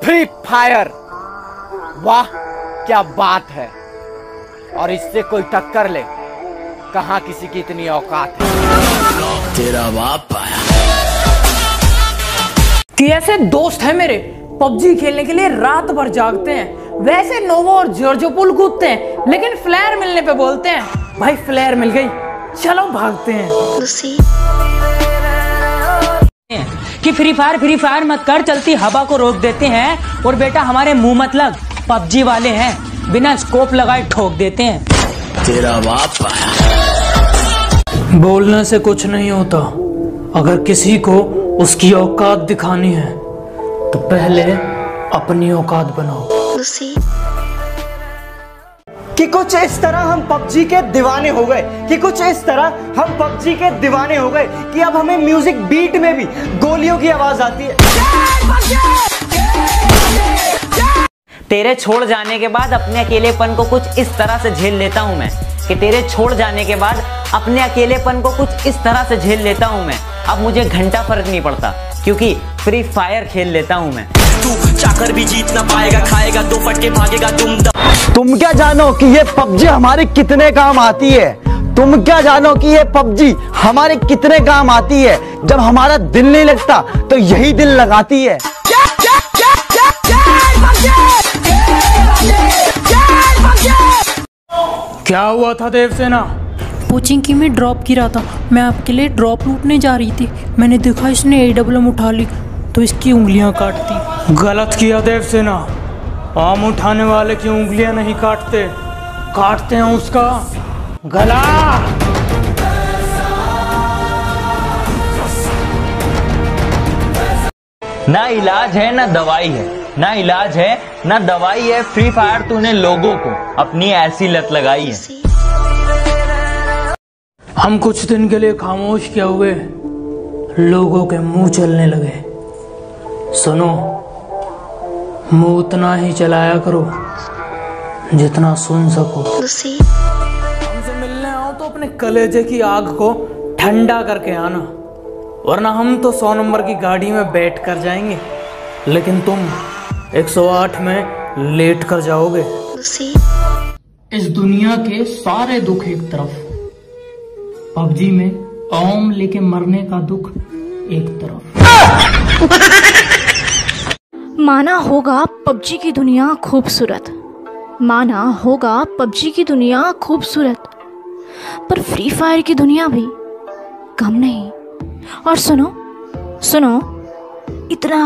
Free fire, वाह क्या बात है। और इससे कोई टक्कर ले, कहां किसी की इतनी औकात है। तेरा बाप आया कि ऐसे दोस्त हैं मेरे, पबजी खेलने के लिए रात भर जागते हैं, वैसे नोवो और जॉर्जो पुल कूदते हैं, लेकिन फ्लेयर मिलने पे बोलते हैं भाई फ्लेयर मिल गई चलो भागते हैं। कि फ्री फायर मत कर, चलती हवा को रोक देते हैं। और बेटा हमारे मुंह मत लग, पबजी वाले हैं, बिना स्कोप लगाए ठोक देते हैं। तेरा बाप आया। बोलने से कुछ नहीं होता, अगर किसी को उसकी औकात दिखानी है तो पहले अपनी औकात बनाओ। कि कुछ इस तरह हम पबजी के दीवाने हो गए, कि कुछ इस तरह हम पबजी के दीवाने हो गए कि अब हमें म्यूजिक बीट में भी गोलियों की आवाज आती है। तेरे छोड़ जाने के बाद अपने अकेलेपन को कुछ इस तरह से झेल लेता हूँ मैं, कि तेरे छोड़ जाने के बाद अपने अकेलेपन को कुछ इस तरह से झेल लेता हूँ मैं। अब मुझे घंटा फर्क नहीं पड़ता, क्योंकि फ्री फायर खेल लेता हूँ मैं। तू चाकर भी जीत ना पाएगा, खाएगा दो फटके भागेगा तुम क्या जानो कि ये पबजी हमारे कितने काम आती है। तुम क्या जानो कि ये पबजी हमारे कितने काम आती है। जब हमारा दिल नहीं लगता तो यही दिल लगाती है। क्या हुआ था देवसेना? कोचिंग की में ड्रॉप गिरा था, मैं आपके लिए ड्रॉप लूटने जा रही थी, मैंने देखा इसने AWM उठा ली तो इसकी उंगलियां काट दी। गलत किया देवसेना, आम उठाने वाले की उंगलियां नहीं काटते, काटते हैं उसका गला। ना इलाज है ना दवाई है, ना इलाज है ना दवाई है। फ्री फायर तूने लोगों को अपनी ऐसी लत लगाई है। हम कुछ दिन के लिए खामोश किए हुए लोगों के मुंह चलने लगे। सुनो, मुंह उतना ही चलाया करो जितना सुन सको। हमसे मिलने आओ तो अपने कलेजे की आग को ठंडा करके आना, वरना हम तो 100 नंबर की गाड़ी में बैठ कर जाएंगे, लेकिन तुम 108 में लेट कर जाओगे। इस दुनिया के सारे दुख एक तरफ, पबजी में ओम लेके मरने का दुख एक तरफ। माना होगा पबजी की दुनिया खूबसूरत, माना होगा पबजी की दुनिया खूबसूरत, पर फ्री फायर की दुनिया भी कम नहीं। और सुनो सुनो, इतना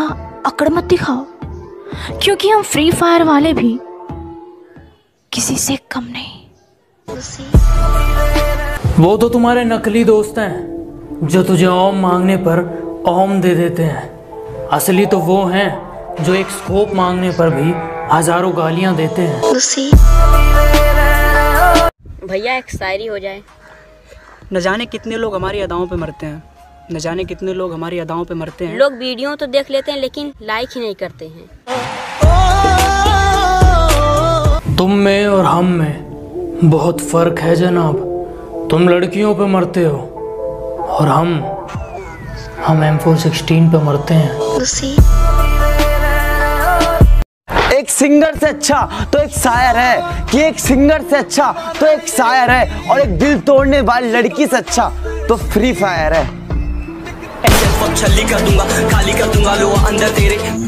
अकड़ मत दिखाओ, क्योंकि हम फ्री फायर वाले भी किसी से कम नहीं। वो तो तुम्हारे नकली दोस्त हैं जो तुझे ओम मांगने पर ओम दे देते हैं, असली तो वो हैं जो एक स्कोप मांगने पर भी हजारों गालियां देते हैं। भैया एक शायरी हो जाए। न जाने कितने लोग हमारी अदाओं पे मरते हैं, न जाने कितने लोग हमारी अदाओं पे मरते हैं। लोग वीडियो तो देख लेते हैं लेकिन लाइक ही नहीं करते हैं। तुम में और हम में बहुत फर्क है जनाब। तुम लड़कियों पे मरते हो और हम M416 पे मरते हैं। एक सिंगर से अच्छा तो एक शायर है, कि एक सिंगर से अच्छा तो एक शायर है, और एक दिल तोड़ने वाली लड़की से अच्छा तो फ्री फायर है।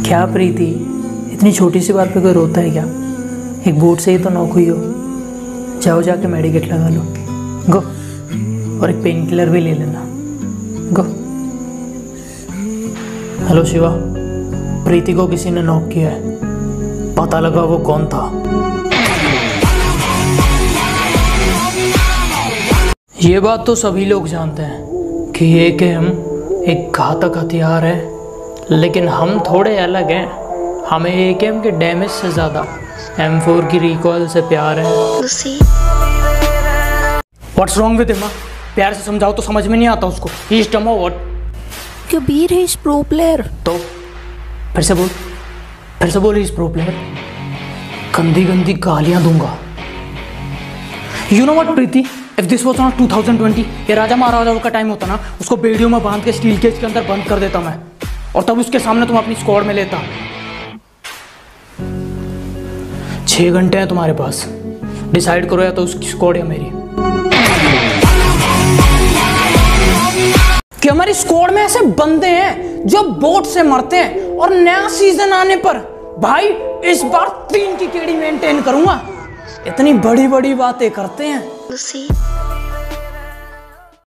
क्या प्रीति, इतनी छोटी सी बात पे कोई रोता है क्या? एक बोर्ड से ही तो नॉक हुई हो, जाओ जाके मेडिकेट लगा लो, गो, और एक पेन किलर भी ले लेना, गो। हेलो शिवा, प्रीति को किसी ने नॉक किया है, पता लगा वो कौन था। ये बात तो सभी लोग जानते हैं कि AKM एक घातक हथियार है, लेकिन हम थोड़े अलग हैं। हमें AKM के डैमेज से ज़्यादा M4 की रिकॉइल से प्यार है। What's wrong with him? प्यार से समझाओ तो समझ में नहीं आता उसको। He is dumb or what? Kabir है इस प्रो प्लेयर। तो फिर से बोल he is pro player। गंदी गंदी गालियां दूंगा। You know what Preeti? If this was not 2020, ये राजा महाराजाओं का टाइम होता ना, उसको बेड़ियों में बांध के स्टील केज के अंदर बंद कर देता मैं, और तब उसके सामने तुम अपनी स्क्वाड में लेता। 6 घंटे हैं तुम्हारे पास, डिसाइड करो या तो उसकी स्क्वाड या मेरी। कि हमारी स्क्वाड में ऐसे बंदे हैं जो बोट से मरते हैं और नया सीजन आने पर भाई इस बार 3 की केड़ी मेंटेन करूंगा। इतनी बड़ी बड़ी बातें करते हैं।